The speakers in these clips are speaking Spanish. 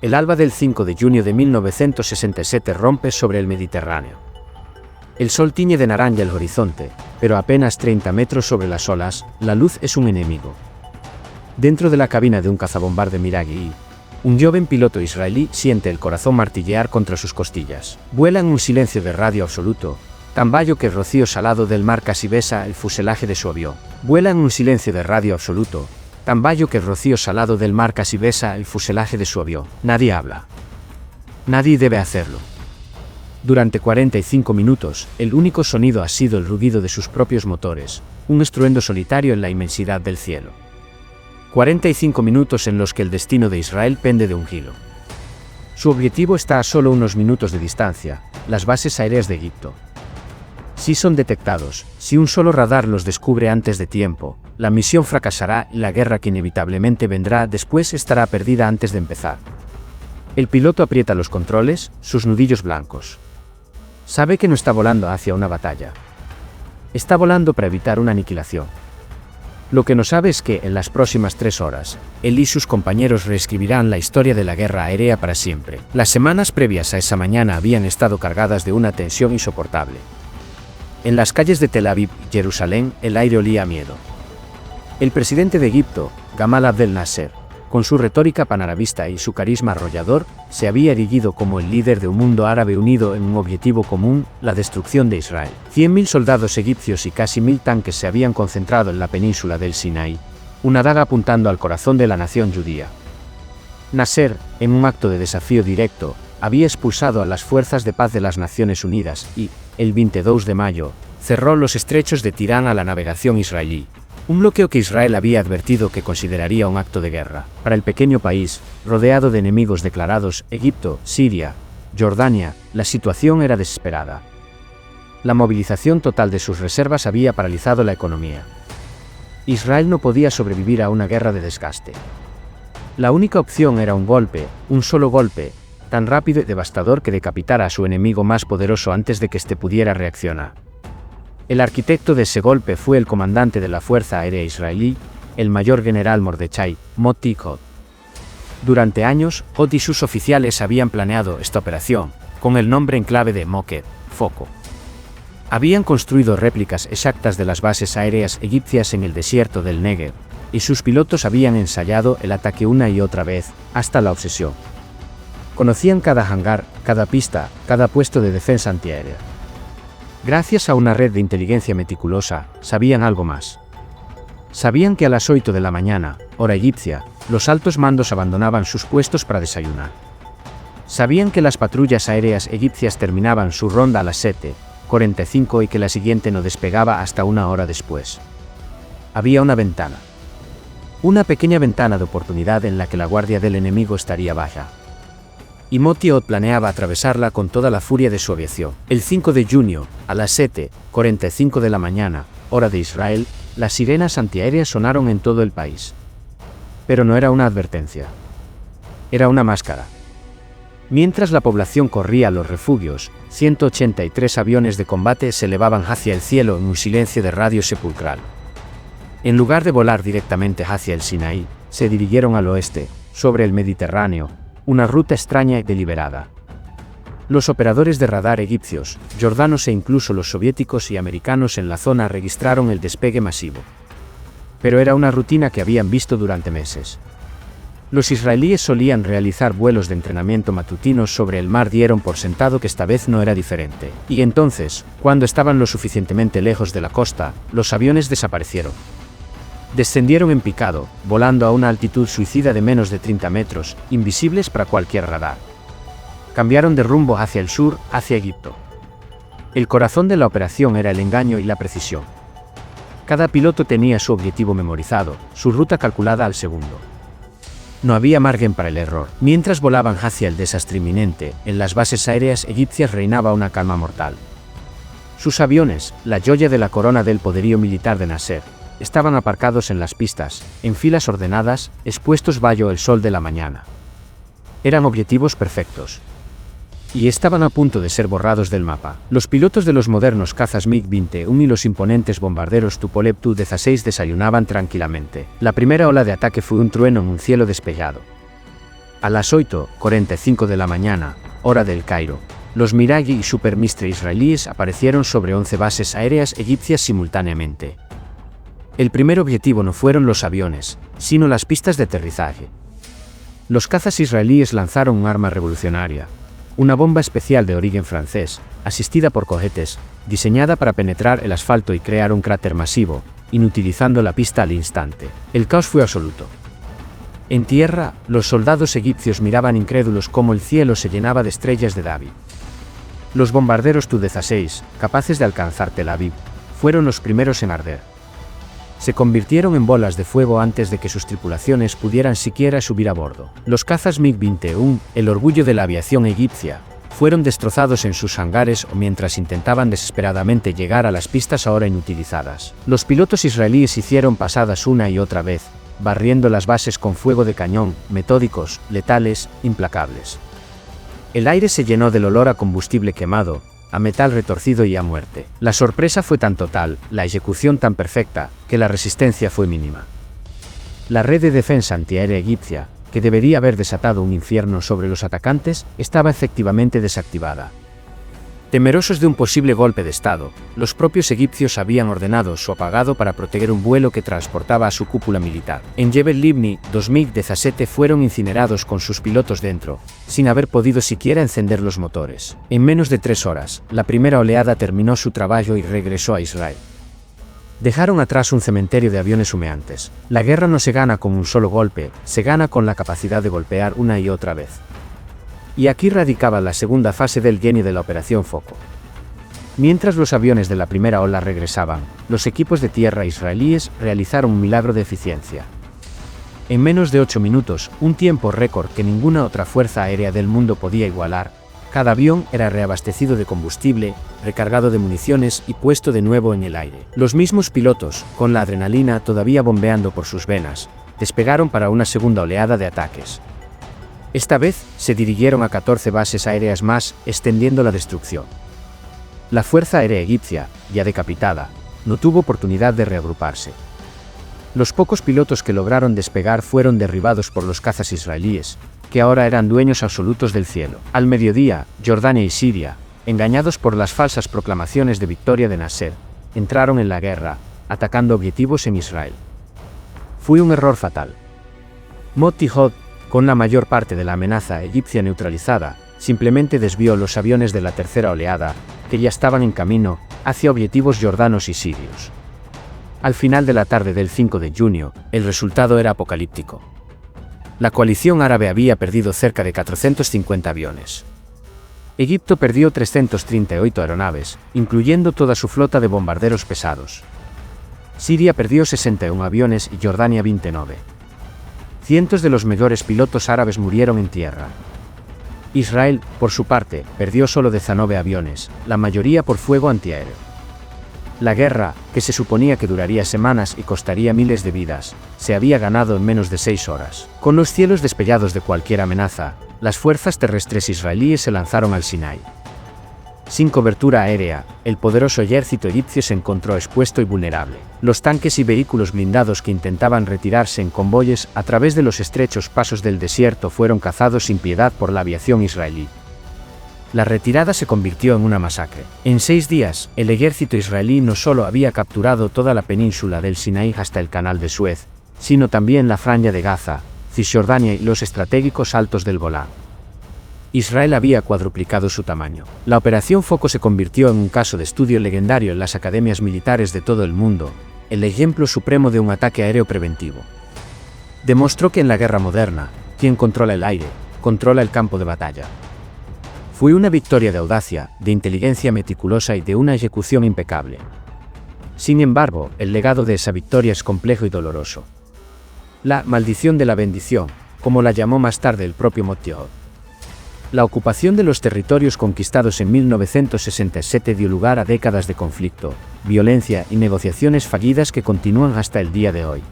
El alba del 5 de junio de 1967 rompe sobre el Mediterráneo. El sol tiñe de naranja el horizonte, pero a apenas 30 metros sobre las olas, la luz es un enemigo. Dentro de la cabina de un cazabombarde Mirage, un joven piloto israelí siente el corazón martillear contra sus costillas. Vuela en un silencio de radio absoluto, tan bajo que el rocío salado del mar casi besa el fuselaje de su avión. Vuela en un silencio de radio absoluto, tan bajo que el rocío salado del mar casi besa el fuselaje de su avión. Nadie habla. Nadie debe hacerlo. Durante 45 minutos, el único sonido ha sido el rugido de sus propios motores, un estruendo solitario en la inmensidad del cielo. 45 minutos en los que el destino de Israel pende de un hilo. Su objetivo está a solo unos minutos de distancia, las bases aéreas de Egipto. Si son detectados, si un solo radar los descubre antes de tiempo, la misión fracasará y la guerra que inevitablemente vendrá después estará perdida antes de empezar. El piloto aprieta los controles, sus nudillos blancos. Sabe que no está volando hacia una batalla. Está volando para evitar una aniquilación. Lo que no sabe es que, en las próximas 3 horas, él y sus compañeros reescribirán la historia de la guerra aérea para siempre. Las semanas previas a esa mañana habían estado cargadas de una tensión insoportable. En las calles de Tel Aviv y Jerusalén, el aire olía a miedo. El presidente de Egipto, Gamal Abdel Nasser, con su retórica panarabista y su carisma arrollador, se había erigido como el líder de un mundo árabe unido en un objetivo común, la destrucción de Israel. 100.000 soldados egipcios y casi 1.000 tanques se habían concentrado en la península del Sinaí, una daga apuntando al corazón de la nación judía. Nasser, en un acto de desafío directo, había expulsado a las fuerzas de paz de las Naciones Unidas y, el 22 de mayo, cerró los estrechos de Tirán a la navegación israelí. Un bloqueo que Israel había advertido que consideraría un acto de guerra. Para el pequeño país, rodeado de enemigos declarados, Egipto, Siria, Jordania, la situación era desesperada. La movilización total de sus reservas había paralizado la economía. Israel no podía sobrevivir a una guerra de desgaste. La única opción era un golpe, un solo golpe, tan rápido y devastador que decapitara a su enemigo más poderoso antes de que éste pudiera reaccionar. El arquitecto de ese golpe fue el comandante de la Fuerza Aérea Israelí, el mayor general Mordechai Motti Hod. Durante años, Hod y sus oficiales habían planeado esta operación, con el nombre en clave de Moked, foco. Habían construido réplicas exactas de las bases aéreas egipcias en el desierto del Negev, y sus pilotos habían ensayado el ataque una y otra vez, hasta la obsesión. Conocían cada hangar, cada pista, cada puesto de defensa antiaérea. Gracias a una red de inteligencia meticulosa, sabían algo más. Sabían que a las 8 de la mañana, hora egipcia, los altos mandos abandonaban sus puestos para desayunar. Sabían que las patrullas aéreas egipcias terminaban su ronda a las 7:45 y que la siguiente no despegaba hasta una hora después. Había una ventana. Una pequeña ventana de oportunidad en la que la guardia del enemigo estaría baja. Y Motti Hod planeaba atravesarla con toda la furia de su aviación. El 5 de junio, a las 7:45 de la mañana, hora de Israel, las sirenas antiaéreas sonaron en todo el país. Pero no era una advertencia. Era una máscara. Mientras la población corría a los refugios, 183 aviones de combate se elevaban hacia el cielo en un silencio de radio sepulcral. En lugar de volar directamente hacia el Sinaí, se dirigieron al oeste, sobre el Mediterráneo, una ruta extraña y deliberada. Los operadores de radar egipcios, jordanos e incluso los soviéticos y americanos en la zona registraron el despegue masivo. Pero era una rutina que habían visto durante meses. Los israelíes solían realizar vuelos de entrenamiento matutinos sobre el mar, dieron por sentado que esta vez no era diferente. Y entonces, cuando estaban lo suficientemente lejos de la costa, los aviones desaparecieron. Descendieron en picado, volando a una altitud suicida de menos de 30 metros, invisibles para cualquier radar. Cambiaron de rumbo hacia el sur, hacia Egipto. El corazón de la operación era el engaño y la precisión. Cada piloto tenía su objetivo memorizado, su ruta calculada al segundo. No había margen para el error. Mientras volaban hacia el desastre inminente, en las bases aéreas egipcias reinaba una calma mortal. Sus aviones, la joya de la corona del poderío militar de Nasser, estaban aparcados en las pistas, en filas ordenadas, expuestos bajo el sol de la mañana. Eran objetivos perfectos. Y estaban a punto de ser borrados del mapa. Los pilotos de los modernos cazas MiG-21 y los imponentes bombarderos Tupolev Tu-16 desayunaban tranquilamente. La primera ola de ataque fue un trueno en un cielo despejado. A las 8:45 de la mañana, hora del Cairo, los Mirage y Super Mistre israelíes aparecieron sobre 11 bases aéreas egipcias simultáneamente. El primer objetivo no fueron los aviones, sino las pistas de aterrizaje. Los cazas israelíes lanzaron un arma revolucionaria, una bomba especial de origen francés, asistida por cohetes, diseñada para penetrar el asfalto y crear un cráter masivo, inutilizando la pista al instante. El caos fue absoluto. En tierra, los soldados egipcios miraban incrédulos cómo el cielo se llenaba de estrellas de David. Los bombarderos Tu-16, capaces de alcanzar Tel Aviv, fueron los primeros en arder. Se convirtieron en bolas de fuego antes de que sus tripulaciones pudieran siquiera subir a bordo. Los cazas MiG-21, el orgullo de la aviación egipcia, fueron destrozados en sus hangares o mientras intentaban desesperadamente llegar a las pistas ahora inutilizadas. Los pilotos israelíes hicieron pasadas una y otra vez, barriendo las bases con fuego de cañón, metódicos, letales, implacables. El aire se llenó del olor a combustible quemado, a metal retorcido y a muerte. La sorpresa fue tan total, la ejecución tan perfecta, que la resistencia fue mínima. La red de defensa antiaérea egipcia, que debería haber desatado un infierno sobre los atacantes, estaba efectivamente desactivada. Temerosos de un posible golpe de Estado, los propios egipcios habían ordenado su apagado para proteger un vuelo que transportaba a su cúpula militar. En Jebel Libni, 2 MiG-17 fueron incinerados con sus pilotos dentro, sin haber podido siquiera encender los motores. En menos de 3 horas, la primera oleada terminó su trabajo y regresó a Israel. Dejaron atrás un cementerio de aviones humeantes. La guerra no se gana con un solo golpe, se gana con la capacidad de golpear una y otra vez. Y aquí radicaba la segunda fase del genio de la Operación Foco. Mientras los aviones de la primera ola regresaban, los equipos de tierra israelíes realizaron un milagro de eficiencia. En menos de 8 minutos, un tiempo récord que ninguna otra fuerza aérea del mundo podía igualar, cada avión era reabastecido de combustible, recargado de municiones y puesto de nuevo en el aire. Los mismos pilotos, con la adrenalina todavía bombeando por sus venas, despegaron para una segunda oleada de ataques. Esta vez, se dirigieron a 14 bases aéreas más, extendiendo la destrucción. La Fuerza Aérea Egipcia, ya decapitada, no tuvo oportunidad de reagruparse. Los pocos pilotos que lograron despegar fueron derribados por los cazas israelíes, que ahora eran dueños absolutos del cielo. Al mediodía, Jordania y Siria, engañados por las falsas proclamaciones de victoria de Nasser, entraron en la guerra, atacando objetivos en Israel. Fue un error fatal. Moti Hod, con la mayor parte de la amenaza egipcia neutralizada, simplemente desvió los aviones de la tercera oleada, que ya estaban en camino, hacia objetivos jordanos y sirios. Al final de la tarde del 5 de junio, el resultado era apocalíptico. La coalición árabe había perdido cerca de 450 aviones. Egipto perdió 338 aeronaves, incluyendo toda su flota de bombarderos pesados. Siria perdió 61 aviones y Jordania 29. Cientos de los mejores pilotos árabes murieron en tierra. Israel, por su parte, perdió solo 19 aviones, la mayoría por fuego antiaéreo. La guerra, que se suponía que duraría semanas y costaría miles de vidas, se había ganado en menos de 6 horas. Con los cielos despejados de cualquier amenaza, las fuerzas terrestres israelíes se lanzaron al Sinai. Sin cobertura aérea, el poderoso ejército egipcio se encontró expuesto y vulnerable. Los tanques y vehículos blindados que intentaban retirarse en convoyes a través de los estrechos pasos del desierto fueron cazados sin piedad por la aviación israelí. La retirada se convirtió en una masacre. En 6 días, el ejército israelí no solo había capturado toda la península del Sinaí hasta el canal de Suez, sino también la franja de Gaza, Cisjordania y los estratégicos altos del Golán. Israel había cuadruplicado su tamaño. La Operación Foco se convirtió en un caso de estudio legendario en las academias militares de todo el mundo, el ejemplo supremo de un ataque aéreo preventivo. Demostró que en la guerra moderna, quien controla el aire, controla el campo de batalla. Fue una victoria de audacia, de inteligencia meticulosa y de una ejecución impecable. Sin embargo, el legado de esa victoria es complejo y doloroso. La maldición de la bendición, como la llamó más tarde el propio Moti Hod. La ocupación de los territorios conquistados en 1967 dio lugar a décadas de conflicto, violencia y negociaciones fallidas que continúan hasta el día de hoy.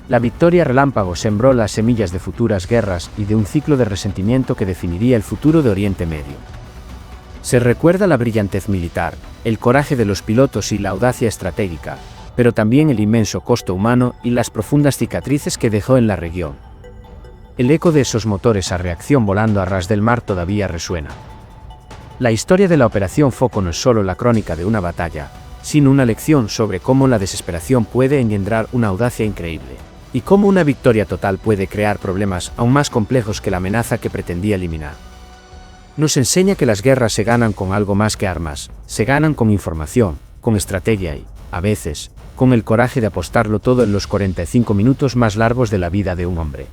La victoria relámpago sembró las semillas de futuras guerras y de un ciclo de resentimiento que definiría el futuro de Oriente Medio. Se recuerda la brillantez militar, el coraje de los pilotos y la audacia estratégica, pero también el inmenso costo humano y las profundas cicatrices que dejó en la región. El eco de esos motores a reacción volando a ras del mar todavía resuena. La historia de la Operación Foco no es solo la crónica de una batalla, sino una lección sobre cómo la desesperación puede engendrar una audacia increíble, y cómo una victoria total puede crear problemas aún más complejos que la amenaza que pretendía eliminar. Nos enseña que las guerras se ganan con algo más que armas, se ganan con información, con estrategia y, a veces, con el coraje de apostarlo todo en los 45 minutos más largos de la vida de un hombre.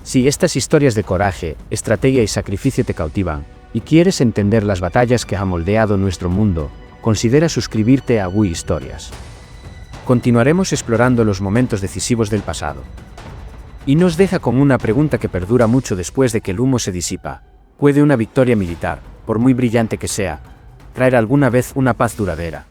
Si estas historias de coraje, estrategia y sacrificio te cautivan, y quieres entender las batallas que han moldeado nuestro mundo, considera suscribirte a WE Historias. Continuaremos explorando los momentos decisivos del pasado. Y nos deja con una pregunta que perdura mucho después de que el humo se disipa. ¿Puede una victoria militar, por muy brillante que sea, traer alguna vez una paz duradera?